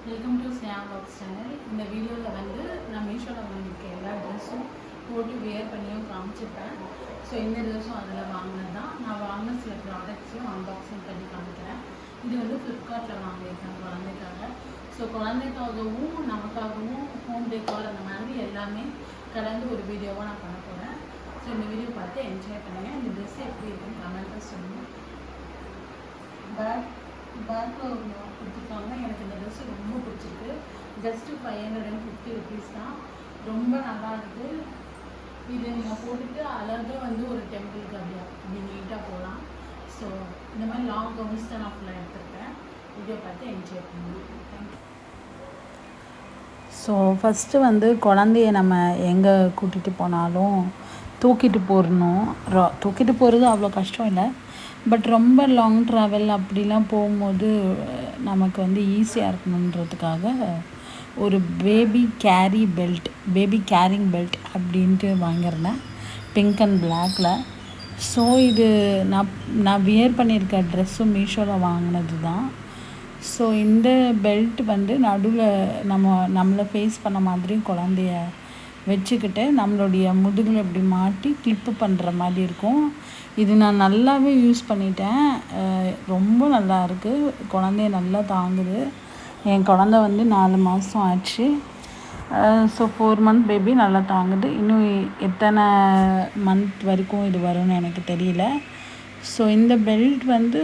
Welcome to Sneha vlogs channel. இந்த வீடியோவில் வந்து நான் மீஷோவில் வாங்கியிருக்க எல்லா ட்ரெஸ்ஸும் போட்டு வியர் பண்ணியும் காமிச்சிருப்பேன். ஸோ இந்த ட்ரெஸ்ஸும் அதில் வாங்கினது தான். நான் வாங்கின சில ப்ராடக்ட்ஸையும் அன்பாக்சிங் பண்ணி காமிக்கிறேன். இது வந்து ஃப்ளிப்கார்ட்டில் வாங்கியிருக்கேன் குழந்தைக்காக. ஸோ குழந்தைக்காகவும் நமக்காகவும் ஹோம் டெக்கார் அந்த மாதிரி எல்லாமே கலந்து ஒரு வீடியோவாக நான் பண்ண போகிறேன். ஸோ இந்த வீடியோ பார்த்து என்ஜாய் பண்ணுங்கள். இந்த ட்ரெஸ் எப்படி இருக்குன்னு கமெண்ட்டில் சொல்லுங்கள். பேக்கில் கொடுத்துருக்காங்க. எனக்கு இந்த ட்ரெஸ்ஸு ரொம்ப பிடிச்சிருக்கு. ஜஸ்ட்டு 550 ருபீஸ் தான். ரொம்ப நல்லா இருக்குது. இது நீங்கள் போட்டுட்டு அழகாக வந்து ஒரு டெம்பிளுக்கு அப்படி நீட்டாக போகலாம். ஸோ இந்த மாதிரி லாங் கவுன்ஸ் தான் நான் ஃபுல்லாக எடுத்துருக்கேன். வீடியோ பார்த்து என்ஜாய் பண்ணுங்கள். தேங்க்யூ. ஸோ ஃபஸ்ட்டு வந்து குழந்தைய நம்ம எங்கே கூட்டிகிட்டு போனாலும் தூக்கிட்டு போகிறது அவ்வளோ கஷ்டம் இல்லை. பட் ரொம்ப லாங் ட்ராவல் அப்படிலாம் போகும்போது நமக்கு வந்து ஈஸியாக இருக்கணுன்றதுக்காக ஒரு பேபி கேரிங் பெல்ட் அப்படின்ட்டு வாங்கியிருந்தேன், பிங்க் அண்ட் பிளாக்கில். ஸோ இது நான் வியர் பண்ணியிருக்க ட்ரெஸ்ஸும் மீஷோவில் வாங்கினது தான். ஸோ இந்த பெல்ட் வந்து நடுவில் நம்மளை ஃபேஸ் பண்ண மாதிரி குழந்தைய வச்சுக்கிட்டு நம்மளுடைய முதுகில் இப்படி மாட்டி கிளிப்பு பண்ணுற மாதிரி இருக்கும். இது நான் நல்லாவே யூஸ் பண்ணிட்டேன். ரொம்ப நல்லா இருக்குது. குழந்தைய நல்லா தாங்குது. என் குழந்த வந்து 4 மாதம் ஆச்சு. ஸோ 4 மந்த் பேபி நல்லா தாங்குது. இன்னும் எத்தனை மந்த் வரைக்கும் இது வரும்னு எனக்கு தெரியல. ஸோ இந்த பெல்ட் வந்து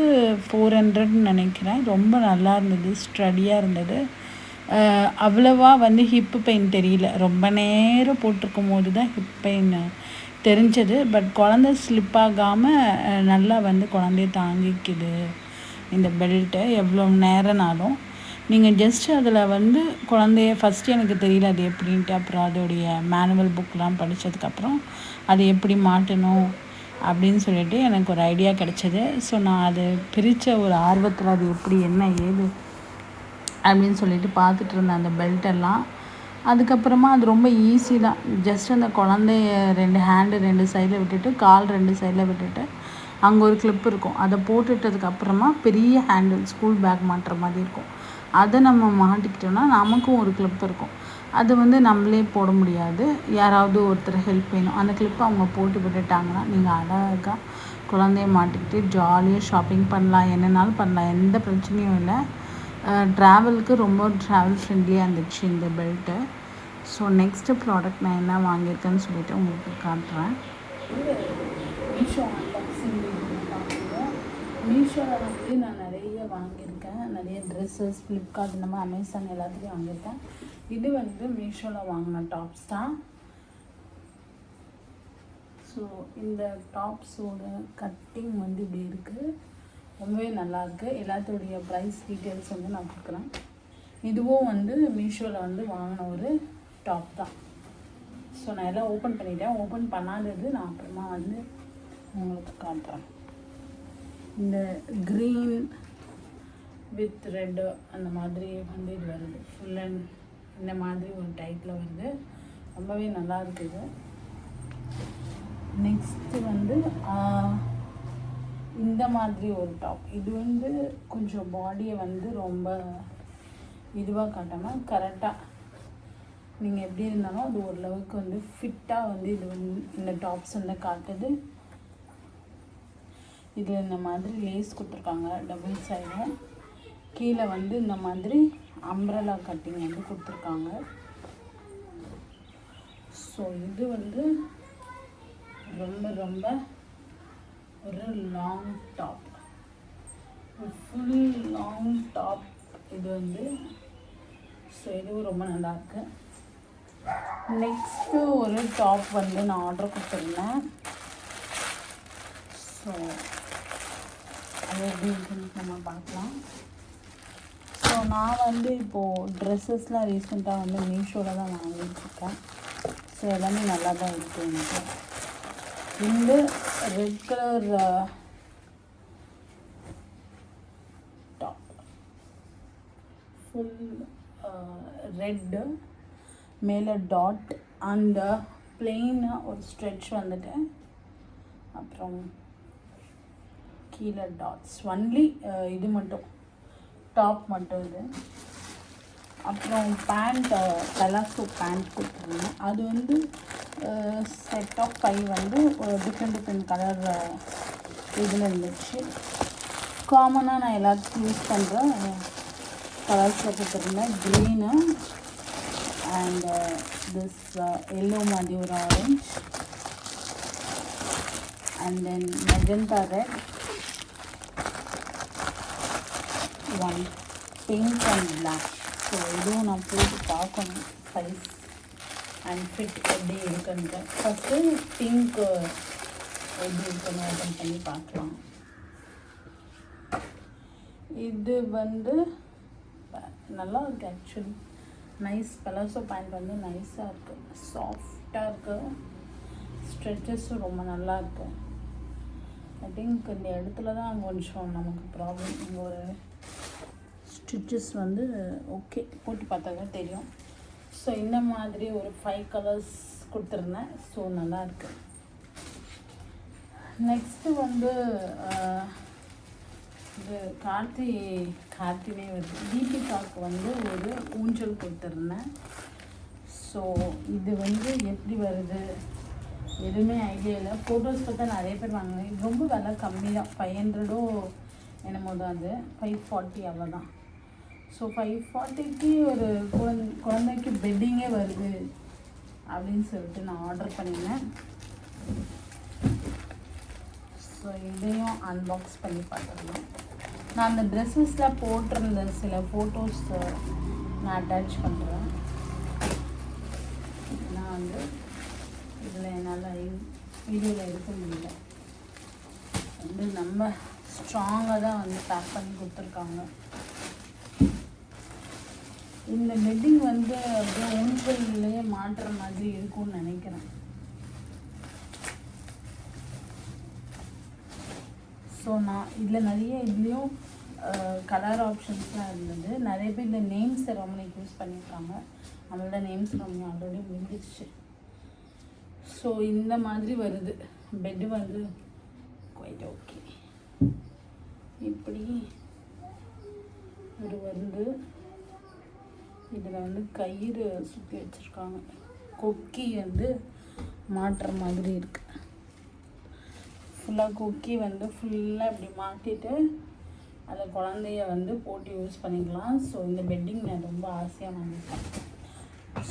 400 நினைக்கிறேன். ரொம்ப நல்லா இருந்தது, ஸ்டடியாக இருந்தது. அவ்வளவா வந்து ஹிப்பு பெயின் தெரியல. ரொம்ப நேரம் போட்டிருக்கும் போது தான் ஹிப் பெயின் தெரிஞ்சது. பட் குழந்தை ஸ்லிப் ஆகாமல் நல்லா வந்து குழந்தைய தாங்கிக்குது இந்த பெல்ட்டு. எவ்வளோ நேரம்னாலும் நீங்கள் ஜஸ்ட் அதில் வந்து குழந்தைய ஃபஸ்ட்டு எனக்கு தெரியல அது எப்படின்ட்டு. அப்புறம் அதோடைய மேனுவல் புக்கெலாம் படித்ததுக்கப்புறம் அது எப்படி மாட்டணும் அப்படின்னு சொல்லிட்டு எனக்கு ஒரு ஐடியா கிடச்சிது. ஸோ நான் அது பிரித்த ஒரு ஆர்வத்தில் அது எப்படி என்ன ஏது அப்படின்னு சொல்லிட்டு பார்த்துட்டு இருந்தேன் அந்த பெல்ட்டெல்லாம். அதுக்கப்புறமா அது ரொம்ப ஈஸி தான். ஜஸ்ட் அந்த குழந்தைய 2 ஹேண்டு 2 சைடில் விட்டுட்டு, கால் 2 சைடில் விட்டுட்டு, அங்கே ஒரு கிளிப் இருக்கும். அதை போட்டுட்டதுக்கப்புறமா பெரிய ஹேண்டில் ஸ்கூல் பேக் மாட்டுற மாதிரி இருக்கும். அதை நம்ம மாட்டிக்கிட்டோம்னா நமக்கும் ஒரு கிளிப் இருக்கும். அது வந்து நம்மளே போட முடியாது, யாராவது ஒருத்தர் ஹெல்ப் வேணும். அந்த கிளிப்பை அவங்க போட்டு விட்டுட்டாங்கன்னா நீங்கள் அழகாக குழந்தைய மாட்டிக்கிட்டு ஜாலியாக ஷாப்பிங் பண்ணலாம், என்னன்னாலும் பண்ணலாம், எந்த பிரச்சனையும் இல்லை. ட்ராவலுக்கு ரொம்ப ட்ராவல் ஃப்ரெண்ட்லியாக இருந்துச்சு இந்த பெல்ட்டு. ஸோ நெக்ஸ்ட்டு ப்ராடக்ட் நான் என்ன வாங்கியிருக்கேன்னு சொல்லிவிட்டு உங்களுக்கு காட்டுறேன். மீஷோ அன்பாக்சிங் பார்க்குறேன். மீஷோவில் வந்து நான் நிறைய வாங்கியிருக்கேன். நிறைய ட்ரெஸ்ஸஸ், ஃப்ளிப்கார்ட், இந்த மாதிரி அமேசான் எல்லாத்துலேயும் வாங்கியிருக்கேன். இது வந்து மீஷோவில் வாங்கின டாப்ஸ் தான். ஸோ இந்த டாப்ஸோட கட்டிங் வந்து இப்படி இருக்குது. ரொம்பவே நல்லாயிருக்கு. எல்லாத்தோடைய ப்ரைஸ் டீட்டெயில்ஸ் வந்து நான் கொடுக்குறேன். இதுவும் வந்து மீஷோவில் வந்து வாங்கின ஒரு டாப் தான். ஸோ நான் எல்லாம் ஓப்பன் பண்ணிட்டேன். ஓப்பன் பண்ணாதது நான் அப்புறமா வந்து உங்களுக்கு காட்டுறேன். இந்த க்ரீன் வித் ரெட்டு அந்த மாதிரி வந்து இது வருது. ஃபுல் அண்ட் இந்த மாதிரி ஒரு டைப்பில் வருது. ரொம்பவே நல்லா இருக்குது. நெக்ஸ்ட்டு வந்து இந்த மாதிரி ஒரு டாப். இது வந்து கொஞ்சம் பாடியை வந்து ரொம்ப இதுவாக காட்டாமல் கரெக்டாக நீங்கள் எப்படி இருந்தாலும் அது ஓரளவுக்கு வந்து ஃபிட்டாக வந்து இது வந்து இந்த டாப்ஸ் வந்து காட்டுது. இதில் இந்த மாதிரி லேஸ் கொடுத்துருக்காங்க டபுள் சைடும். கீழே வந்து இந்த மாதிரி அம்ப்ரெல்லா கட்டிங் வந்து கொடுத்துருக்காங்க. ஸோ இது வந்து ரொம்ப ரொம்ப ஒரு long top, full long top இது வந்து. ஸோ இதுவும் ரொம்ப நல்லாயிருக்கு. நெக்ஸ்ட்டு ஒரு டாப் வந்து நான் ஆர்டர் கொடுத்துருந்தேன். ஸோ அது எப்படி இருக்குன்னு நம்ம பார்க்கலாம். ஸோ நான் வந்து இப்போது ட்ரெஸ்ஸஸ்லாம் ரீசெண்டாக வந்து மீஷோவில் தான் வாங்கிட்டுருக்கேன். ஸோ எல்லாமே நல்லா தான் இருக்குது எனக்கு. இந்த red colour top, full red, மேலே டாட் அந்த பிளெயினாக ஒரு ஸ்ட்ரெச் வந்துட்டு, அப்புறம் கீழே டாட்ஸ் ஒன்லி. இது மட்டும் டாப் மட்டும் இது. அப்புறம் பேண்ட் பெலாசோ பேண்ட் கொடுத்துருந்தேன். அது வந்து செட் ஆஃப் 5 வந்து டிஃப்ரெண்ட் கலர் இதில் இருந்துச்சு. காமனாக நான் எல்லாத்துக்கும் யூஸ் பண்ணுற கலர்ஸில் கொடுத்துருந்தேன். க்ரீனு அண்ட் திஸ் எல்லோ மாதிரி ஒரு orange and then magenta red, one pink and black. So இதுவும் நான் போட்டு பார்க்கணும் சைஸ் அண்ட் ஃபிட் எப்படி இருக்குன்ட்டு. ஃபஸ்ட்டு பிங்க் எப்படி இருக்குன்னு ஓப்பன் பண்ணி பார்க்கலாம். இது வந்து நல்லா இருக்குது ஆக்சுவலி. நைஸ் பெலாசோ பேண்ட் வந்து நைஸாக இருக்குது, சாஃப்டாக இருக்குது, ஸ்ட்ரெச்சஸும் ரொம்ப நல்லா இருக்குது. ஐ திங்க் இந்த இடத்துல தான் கொஞ்சம் நமக்கு ப்ராப்ளம். இங்கே ஒரு ஸ்டிச்சஸ் வந்து ஓகே போட்டு பார்த்தா தான் தெரியும். ஸோ இந்த மாதிரி ஒரு 5 கலர்ஸ் கொடுத்துருந்தேன். ஸோ நல்லாயிருக்கு. நெக்ஸ்ட்டு வந்து இது கார்த்தினே வருது. தீபிகாவுக்கு வந்து ஒரு ஊஞ்சல் கொடுத்துருந்தேன். ஸோ இது வந்து எப்படி வருது எதுவுமே ஐடியா இல்லை. ஃபோட்டோஸ் பார்த்தா நிறைய பேர் வாங்கினேன். இது ரொம்ப விலை கம்மி தான், 500 என்னமோ தான். அது 540 அவ்வளோதான். ஸோ 540க்கு ஒரு குழந்தைக்கு பெட்டிங்கே வருது அப்படின்னு சொல்லிட்டு நான் ஆர்டர் பண்ணியிருந்தேன். ஸோ இதையும் அன்பாக்ஸ் பண்ணி பார்த்துருந்தேன். நான் அந்த ட்ரெஸ்ஸஸில் போட்டிருந்த சில ஃபோட்டோஸ் நான் அட்டாச் பண்ணுறேன். நான் வந்து இதில் என்னால் வீடியோவில் எடுக்க முடியல. வந்து நம்ம ஸ்ட்ராங்காக தான் வந்து பேக் பண்ணி கொடுத்துருக்காங்க. இந்த பெட்டிங் வந்து அப்படியே ஊஞ்சல்லையே மாட்டுற மாதிரி இருக்கும்னு நினைக்கிறேன். ஸோ நான் இதில் நிறைய இதுலேயும் கலர் ஆப்ஷன்ஸ்லாம் இருந்தது. நிறைய பேர் இந்த நேம் செரமனிக்கு யூஸ் பண்ணியிருக்காங்க. நம்மளோட நேம் செரமனி ஆல்ரெடி முடிஞ்சிடுச்சு. ஸோ இந்த மாதிரி வருது பெட்டு வந்து குவைட் ஓகே. இப்படி ஒரு வந்து இதில் வந்து கயிறு சுற்றி வச்சுருக்காங்க. கொக்கி வந்து மாட்டுற மாதிரி இருக்குது. ஃபுல்லாக கொக்கி வந்து ஃபுல்லாக இப்படி மாட்டிட்டு அதை குழந்தைய வந்து போட்டு யூஸ் பண்ணிக்கலாம். ஸோ இந்த பெட்டிங் நான் ரொம்ப ஆசையாக வாங்கியிருக்கேன்.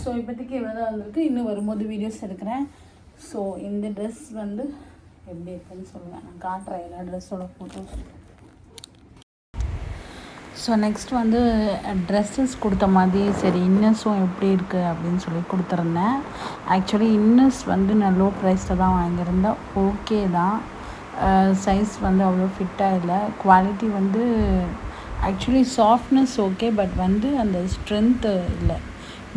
ஸோ இப்போதைக்கு இவ்வளோ தான் வந்திருக்கு. இன்னும் வரும்போது வீடியோஸ் எடுக்கிறேன். ஸோ இந்த ட்ரெஸ் வந்து எப்படி இருக்குன்னு சொல்லுவேன். நான் காட்டுறேன் எல்லா ட்ரெஸ்ஸோட ஃபோட்டோஸ். ஸோ நெக்ஸ்ட் வந்து ட்ரெஸ்ஸஸ் கொடுத்த மாதிரி சரி இன்னர்ஸும் எப்படி இருக்குது அப்படின்னு சொல்லி கொடுத்துருந்தேன். ஆக்சுவலி இன்னர்ஸ் வந்து நான் லோ ப்ரைஸில் தான் வாங்கியிருந்தேன். ஓகே தான், சைஸ் வந்து அவ்வளோ ஃபிட்டாக இல்லை. குவாலிட்டி வந்து ஆக்சுவலி சாஃப்ட்னஸ் ஓகே, பட் வந்து அந்த ஸ்ட்ரென்த்து இல்லை.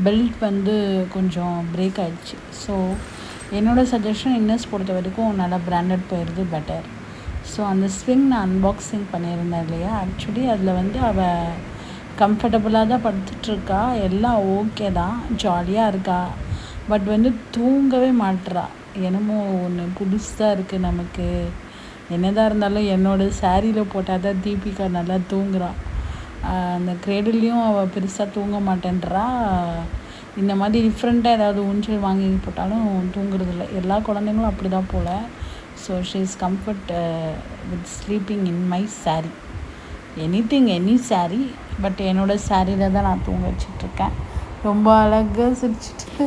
பெல்ட் வந்து கொஞ்சம் பிரேக் ஆகிடுச்சு. ஸோ என்னோடய சஜஷன் இன்னர்ஸ் பொறுத்த வரைக்கும் நல்லா பிராண்டட் போயிடுது பெட்டர். ஸோ அந்த ஸ்விங் நான் அன்பாக்சிங் பண்ணியிருந்தேன் இல்லையா, ஆக்சுவலி அதில் வந்து அவள் கம்ஃபர்டபுளாக தான் படுத்துட்ருக்கா. எல்லாம் ஓகே தான், ஜாலியாக இருக்கா. பட் வந்து தூங்கவே மாட்டுறா. என்னமோ ஒன்று புதுசாக இருக்குது நமக்கு. என்னதான் இருந்தாலும் என்னோடய சாரியில் போட்டால் தான் தீபிகா நல்லா தூங்குறா. அந்த கிரேடிலையும் அவள் பெருசாக தூங்க மாட்டேன்றா. இந்த மாதிரி டிஃப்ரெண்ட்டாக ஏதாவது ஊஞ்சல் வாங்கி போட்டாலும் தூங்குறதில்ல. எல்லா குழந்தைங்களும் அப்படி தான் போல். So she is comfort with sleeping in my sari. Any sari, but என்னோடய சாரியில் தான் நான் தூங்க வச்சிட்ருக்கேன். ரொம்ப அழகாக சிரிச்சிட்டு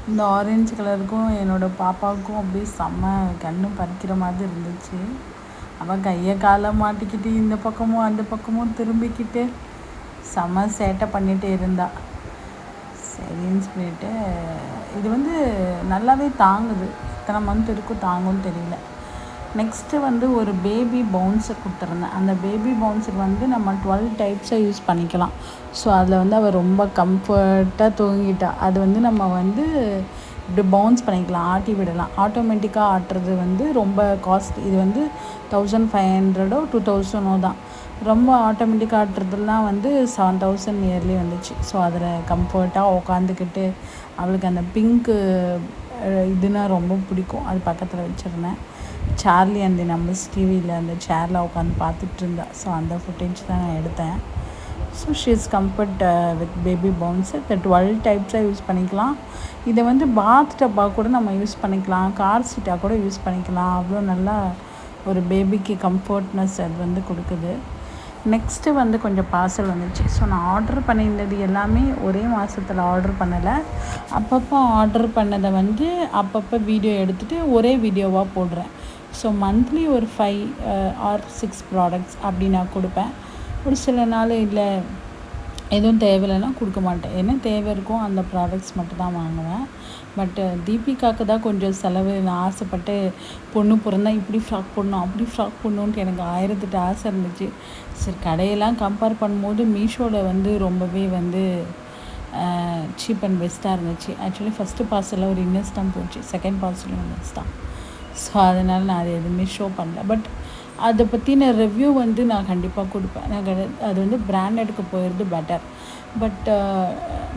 இந்த ஆரஞ்சு கலருக்கும் என்னோடய பாப்பாவுக்கும் அப்படியே செம்ம கண்ணு பறிக்கிற மாதிரி இருந்துச்சு. அவள் கையை காலை மாட்டிக்கிட்டு இந்த பக்கமும் அந்த பக்கமும் திரும்பிக்கிட்டு செம்ம சேட்டை பண்ணிகிட்டே இருந்தா. சரின்னு சொல்லிட்டு இது வந்து நல்லாவே தாங்குது. எத்தனை மந்த் இருக்கும் தாங்கும்னு தெரியல. நெக்ஸ்ட்டு வந்து ஒரு பேபி பவுன்ஸர் கொடுத்துருந்தேன். அந்த பேபி பவுன்ஸர் வந்து நம்ம 12 டைப்ஸாக யூஸ் பண்ணிக்கலாம். ஸோ அதில் வந்து அவள் ரொம்ப கம்ஃபர்ட்டாக தூங்கிட்டா. அது வந்து நம்ம வந்து இப்படி பவுன்ஸ் பண்ணிக்கலாம், ஆட்டி விடலாம். ஆட்டோமேட்டிக்காக ஆட்டுறது வந்து ரொம்ப காஸ்ட். இது வந்து 1500 2000 தான். ரொம்ப ஆட்டோமேட்டிக்காக ஆட்டுறதுலாம் வந்து 7000 நியர்லி வந்துச்சு. ஸோ அதில் கம்ஃபர்ட்டாக உட்காந்துக்கிட்டு அவளுக்கு அந்த பிங்க்கு இதுனா ரொம்ப பிடிக்கும். அது பக்கத்தில் வச்சுருந்தேன். சார்லி அந்த நம்பர்ஸ் டிவியில் அந்த சேரில் உட்காந்து பார்த்துட்டு இருந்தா. ஸோ அந்த ஃபுட்டேஜ் தான் நான் எடுத்தேன். So she's comfort with baby bounce. இந்த 12 டைப்ஸாக யூஸ் பண்ணிக்கலாம். இதை வந்து பாத் டப்பாக கூட நம்ம யூஸ் பண்ணிக்கலாம், கார் சீட்டாக கூட யூஸ் பண்ணிக்கலாம். அவ்வளோ நல்லா ஒரு பேபிக்கு கம்ஃபர்ட்னஸ் அது வந்து கொடுக்குது. நெக்ஸ்ட்டு வந்து கொஞ்சம் பார்சல் வந்துச்சு. ஸோ நான் ஆர்டர் பண்ணியிருந்தது எல்லாமே ஒரே மாதத்தில் ஆர்டர் பண்ணலை. அப்பப்போ ஆர்டர் பண்ணதை வந்து அப்பப்போ வீடியோ எடுத்துகிட்டு ஒரே வீடியோவாக போடுறேன். ஸோ மந்த்லி ஒரு 5 or 6 ப்ராடக்ட்ஸ் அப்படி நான் கொடுப்பேன். ஒரு சில நாள் இல்லை எதுவும் தேவையில்லைன்னா கொடுக்க மாட்டேன். என்ன தேவை இருக்கோ அந்த ப்ராடக்ட்ஸ் மட்டும் தான் வாங்குவேன். பட் தீபிகாவுக்கு தான் கொஞ்சம் செலவு. நான் ஆசைப்பட்டு பொண்ணு பிறந்தா இப்படி ஃப்ராக் போடணும், அப்படி ஃப்ராக் போடணுன்ட்டு எனக்கு 1008 ஆசை இருந்துச்சு. சரி, கடையெல்லாம் கம்பேர் பண்ணும்போது மீஷோவில் வந்து ரொம்பவே வந்து சீப் அண்ட் பெஸ்ட்டாக இருந்துச்சு. ஆக்சுவலி ஃபஸ்ட்டு பார்சலில் ஒரு இன்னர்ஸ் தான் போச்சு, செகண்ட் பார்சலும் இன்னர்ஸ் தான். ஸோ அதனால் நான் அது எதுவுமே ஷோ பண்ணல. பட் அதை பற்றின ரிவ்யூ வந்து நான் கண்டிப்பாக கொடுப்பேன். அது வந்து பிராண்டடுக்கு போயிடுறது பெட்டர். பட்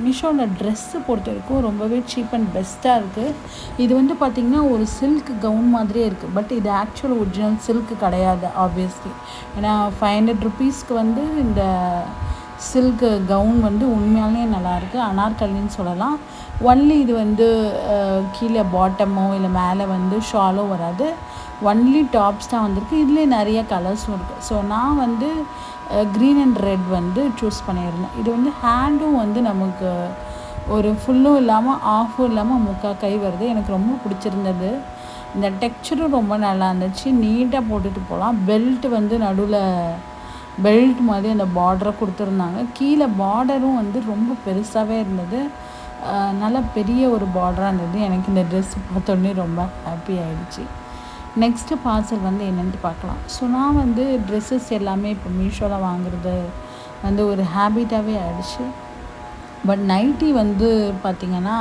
மீஷோவில் ட்ரெஸ்ஸு பொறுத்த வரைக்கும் ரொம்பவே சீப் அண்ட் பெஸ்ட்டாக இருக்குது. இது வந்து பார்த்திங்கன்னா ஒரு சில்க் கவுன் மாதிரியே இருக்குது. பட் இது ஆக்சுவல் ஒரிஜினல் சில்க்கு கிடையாது ஆப்வியஸ்லி. ஏன்னா 500 ருபீஸ்க்கு வந்து இந்த சில்க்கு கவுன் வந்து உண்மையாலே நல்லாயிருக்கு. அனார்கலின்னு சொல்லலாம். ஒன்லி இது வந்து கீழே பாட்டமோ இல்லை மேலே வந்து ஷாலோ வராது. ஒன்லி டாப்ஸ் தான் வந்திருக்கு. இதுலேயே நிறைய கலர்ஸும் இருக்குது. ஸோ நான் வந்து க்ரீன் அண்ட் ரெட் வந்து சூஸ் பண்ணியிருந்தேன். இது வந்து ஹேண்டும் வந்து நமக்கு ஒரு ஃபுல்லும் இல்லாமல் ஆஃபும் இல்லாமல் முக்கால் கை வருது. எனக்கு ரொம்ப பிடிச்சிருந்தது. இந்த டெக்ஸ்சரும் ரொம்ப நல்லா இருந்துச்சு. நீட்டாக போட்டுட்டு போகலாம். பெல்ட் வந்து நடுவில் பெல்ட் மாதிரி அந்த பார்டரை கொடுத்துருந்தாங்க. கீழே பார்டரும் வந்து ரொம்ப பெருசாகவே இருந்தது. நல்ல பெரிய ஒரு பார்டராக இருந்தது. எனக்கு இந்த ட்ரெஸ் பார்த்தோன்னே ரொம்ப ஹாப்பி ஆகிடுச்சு. நெக்ஸ்ட்டு பார்சல் வந்து என்னென்னு பார்க்கலாம். ஸோ நான் வந்து ட்ரெஸ்ஸஸ் எல்லாமே இப்போ மீஷோவில் வாங்குறது வந்து ஒரு ஹேபிட்டாகவே ஆகிடுச்சு. பட் நைட்டி வந்து பார்த்திங்கன்னா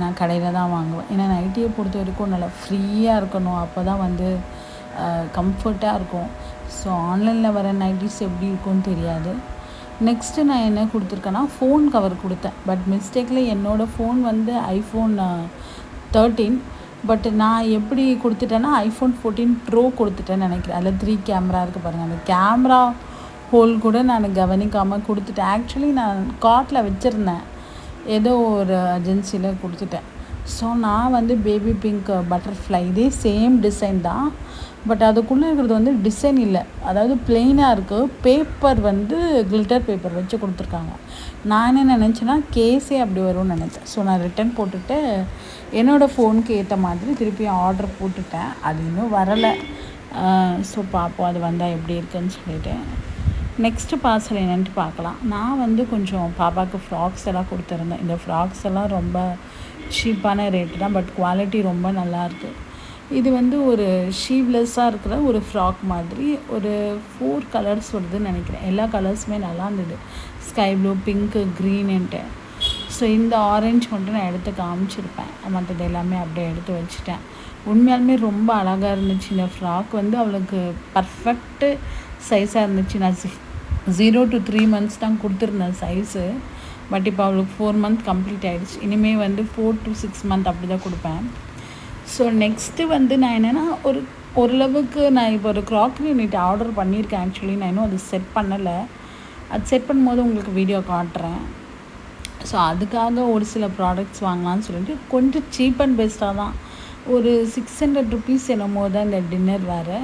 நான் கடையில் தான் வாங்குவேன். ஏன்னா நைட்டியை பொறுத்த வரைக்கும் நல்லா ஃப்ரீயாக இருக்கணும், அப்போ தான் வந்து கம்ஃபர்ட்டாக இருக்கும். ஸோ ஆன்லைனில் வர நைட்டிஸ் எப்படி இருக்கும்னு தெரியாது. நெக்ஸ்ட்டு நான் என்ன கொடுத்துருக்கேன்னா ஃபோன் கவர் கொடுத்தேன். பட் மிஸ்டேக்கில் என்னோடய ஃபோன் வந்து iPhone 13. பட் நான் எப்படி கொடுத்துட்டேன்னா iPhone 14 Pro கொடுத்துட்டேன்னு நினைக்கிறேன். அதில் 3 கேமரா இருக்குது பாருங்கள். அந்த கேமரா ஹோல் கூட நான் கவனிக்காமல் கொடுத்துட்டேன். ஆக்சுவலி நான் கார்ட்டில் வச்சுருந்தேன், ஏதோ ஒரு ஏஜென்சியில் கொடுத்துட்டேன். ஸோ நான் வந்து பேபி பிங்க் பட்டர்ஃப்ளை இதே சேம் டிசைன் தான். பட் அதுக்குள்ளே இருக்கிறது வந்து டிசைன் இல்லை, அதாவது பிளெயினாக இருக்குது. பேப்பர் வந்து கிளிட்டர் பேப்பர் வச்சு கொடுத்துருக்காங்க. நான் என்ன நினச்சேன்னா கேஸே அப்படி வரும்னு நினச்சேன். ஸோ நான் ரிட்டன் போட்டுட்டு என்னோடய ஃபோனுக்கு ஏற்ற மாதிரி திருப்பி ஆர்டர் போட்டுட்டேன். அது இன்னும் வரலை. ஸோ பார்ப்போம் அது வந்தால் எப்படி இருக்குதுன்னு சொல்லிவிட்டு. நெக்ஸ்ட்டு பார்சல் என்னென்ட்டு பார்க்கலாம். நான் வந்து கொஞ்சம் பாப்பாவுக்கு ஃப்ராக்ஸ் எல்லாம் கொடுத்துருந்தேன். இந்த ஃப்ராக்ஸ் எல்லாம் ரொம்ப சீப்பான ரேட்டு தான், பட் குவாலிட்டி ரொம்ப நல்லாயிருக்கு. இது வந்து ஒரு ஷீவ்லெஸ்ஸாக இருக்கிற ஒரு ஃப்ராக் மாதிரி ஒரு 4 கலர்ஸ் வருதுன்னு நினைக்கிறேன். எல்லா கலர்ஸுமே நல்லா இருந்தது. ஸ்கை ப்ளூ, பிங்க்கு, க்ரீனுன்ட்டு. ஸோ இந்த ஆரஞ்சு மட்டும் நான் எடுத்து காமிச்சிருப்பேன். மற்றது எல்லாமே அப்படியே எடுத்து வச்சுட்டேன். உண்மையாலுமே ரொம்ப அழகாக இருந்துச்சு. இந்த ஃப்ராக் வந்து அவளுக்கு பர்ஃபெக்ட்டு சைஸாக இருந்துச்சு. நான் 0 to 3 months தான் கொடுத்துருந்தேன் சைஸு. பட் இப்போ அவளுக்கு 4 month கம்ப்ளீட் ஆகிடுச்சு. இனிமேல் வந்து 4 to 6 month அப்படி தான் கொடுப்பேன். ஸோ நெக்ஸ்ட்டு வந்து நான் என்னென்னா ஓரளவுக்கு நான் இப்போ ஒரு க்ராக்கரி யூனிட் ஆர்டர் பண்ணியிருக்கேன். ஆக்சுவலி நான் இன்னும் அது செட் பண்ணலை. அது செட் பண்ணும்போது உங்களுக்கு வீடியோ காட்டுறேன். ஸோ அதுக்காக ஒரு சில ப்ராடக்ட்ஸ் வாங்கலாம்னு சொல்லிட்டு கொஞ்சம் சீப் அண்ட் பெஸ்ட்டாக தான் ஒரு 600 ருபீஸ் என்னமோ தான் இந்த டின்னர் வேறு.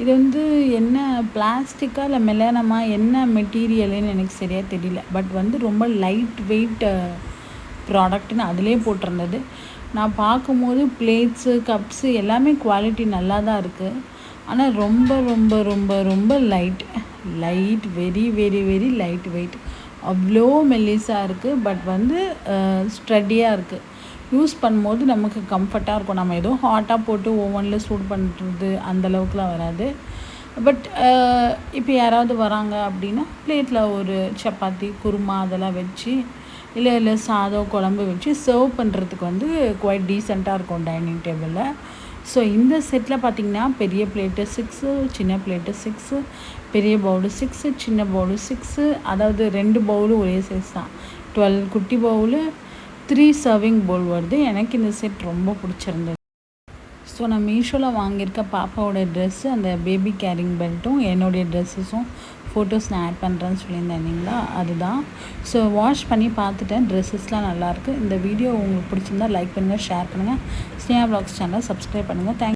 இது வந்து என்ன பிளாஸ்டிக்காக இல்லை மெலனமாக என்ன மெட்டீரியலுன்னு எனக்கு சரியாக தெரியல. பட் வந்து ரொம்ப லைட் வெயிட் ப்ராடக்ட்னு அதிலே போட்டிருந்தது. நான் பார்க்கும்போது பிளேட்ஸு, கப்ஸு எல்லாமே குவாலிட்டி நல்லா தான் இருக்குது. ஆனால் ரொம்ப ரொம்ப ரொம்ப ரொம்ப light very very very light weight. அவ்வளோ மெல்லிஸாக இருக்குது. பட் வந்து ஸ்ட்ரெடியாக இருக்குது. யூஸ் பண்ணும்போது நமக்கு கம்ஃபர்ட்டாக இருக்கும். நம்ம ஏதோ ஹாட்டாக போட்டு ஓவனில் சூடு பண்ணுறது அந்தளவுக்குலாம் வராது. பட் இப்போ யாராவது வராங்க அப்படின்னா பிளேட்டில் ஒரு சப்பாத்தி, குருமா அதெல்லாம் வச்சு இல்லை சாதம், குழம்பு வச்சு சர்வ் பண்ணுறதுக்கு வந்து குவைட் டீசெண்டாக இருக்கும் டைனிங் டேபிளில். ஸோ இந்த செட்டில் பார்த்திங்கன்னா பெரிய பிளேட்டு 6, சின்ன பிளேட்டு 6, பெரிய பவுலு 6, சின்ன பவுலு 6, அதாவது 2 பவுலு ஒரே சைஸ் தான். 12 குட்டி பவுலு, 3 சர்விங் பவுல் வருது. எனக்கு இந்த செட் ரொம்ப பிடிச்சிருந்தது. ஸோ ஸோ நான் மீஷோவில் வாங்கியிருக்க பாப்பாவோட ட்ரெஸ்ஸு, அந்த பேபி கேரிங் பெல்ட்டும் என்னுடைய ட்ரெஸ்ஸஸும் ஃபோட்டோஸ் நான் ஆட் பண்ணுறேன்னு சொல்லியிருந்தேன் இல்லைங்களா, அதுதான். ஸோ வாஷ் பண்ணி பார்த்துட்டேன், ட்ரெஸ்ஸஸ்லாம் நல்லாயிருக்கு. இந்த வீடியோ உங்களுக்கு பிடிச்சிருந்தா லைக் பண்ணுங்கள், ஷேர் பண்ணுங்கள். ஸ்னேஹா வ்ளாக்ஸ் சேனலை சப்ஸ்கிரைப் பண்ணுங்கள். தேங்க்